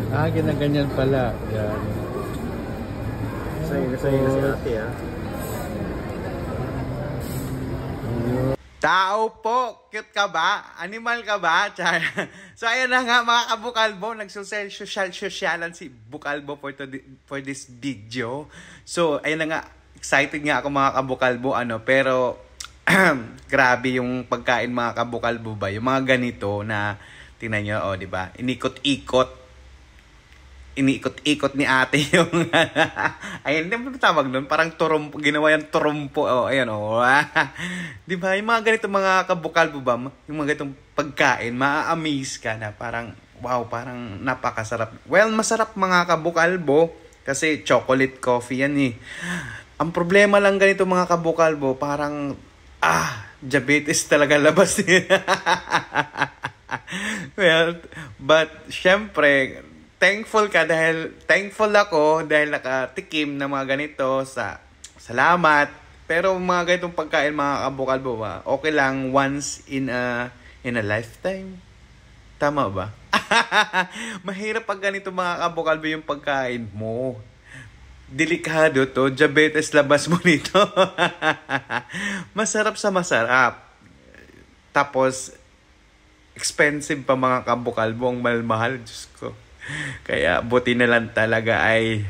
Ah, ginaganyan pala. Yan. Sa'yo na si ate ah. Tao po! Cute ka ba? Animal ka ba? So ayan na nga mga kabukalbo, nagsosyalan si Bukalbo for this video. So ayan na nga, excited nga ako mga kabukalbo, pero grabe yung pagkain mga kabukalbo ba? Yung mga ganito na tingnan nyo, di ba? Iniikot-ikot ni ate yung ayun, hindi mo tawag nun, parang turumpo, ginawa yung turumpo. Ayan di ba, yung mga ganito mga kabukalbo ba, yung mga ganitong pagkain, maa-amaze ka na parang wow, parang napakasarap. Well, masarap mga kabukalbo kasi chocolate coffee yan eh. Ang problema lang ganito mga kabukalbo, parang diabetes talaga labas niya. Well, but syempre thankful ako dahil nakatikim ng mga ganito. Salamat. Pero mga ganitong pagkain mga kabukalbo ba, okay lang once in a lifetime. Tama ba? Mahirap pag ganito mga kabukalbo yung pagkain mo. Delikado to, diabetes labas mo nito. Masarap sa masarap. Tapos expensive pa mga kabukalbo, ang mahal-mahal, Diyos ko. Kaya buti na lang talaga ay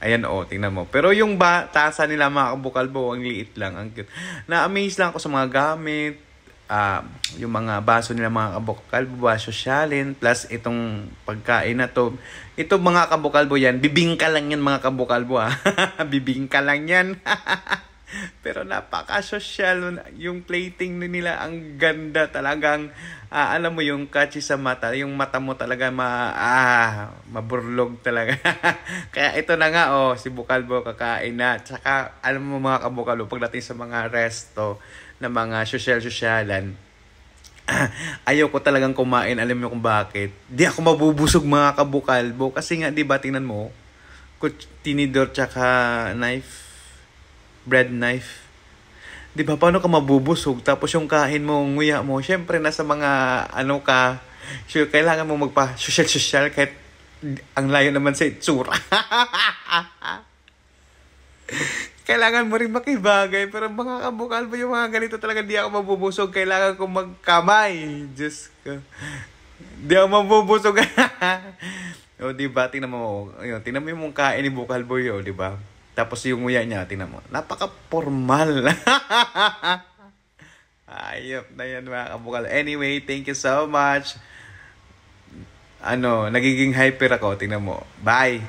ayan tingnan mo. Pero yung tasa nila mga kabukalbo, ang liit lang, ang cute. Na-amaze lang ako sa mga gamit, yung mga baso nila mga kabukalbo, sosyalin, plus itong pagkain na to. Ito mga kabukalbo yan, bibingka lang yan mga kabukalbo bibingka lang yan. Pero napaka-social yung plating nila, ang ganda talagang alam mo yung catchy sa mata, yung mata mo talaga maburlog talaga. Kaya ito na nga si Bukalbo kakain na. Tsaka alam mo mga kabukalbo, pagdating sa mga resto na mga social-socialan, ayoko talagang kumain. Alam mo kung bakit? Di ako mabubusog mga kabukalbo kasi nga di ba tingnan mo, tinidor tsaka bread knife. Di ba, paano ka mabubusog? Tapos yung kain mo, nguya mo, syempre nasa mga sure, kailangan mo magpa-social kahit ang layo naman sa itsura. Kailangan mo rin makibagay. Pero mga kabukalbo, yung mga ganito talaga, di ako mabubusog. Kailangan ko magkamay. Diyos ko. Di ako mabubusog. Di ba, tingnan mo yung kain ni Bukalbo di ba? Tapos yung nguya niya, tingnan mo. Napaka-formal. Ayop na yan mga kabukal. Anyway, thank you so much. Nagiging hyper ako. Tingnan mo. Bye!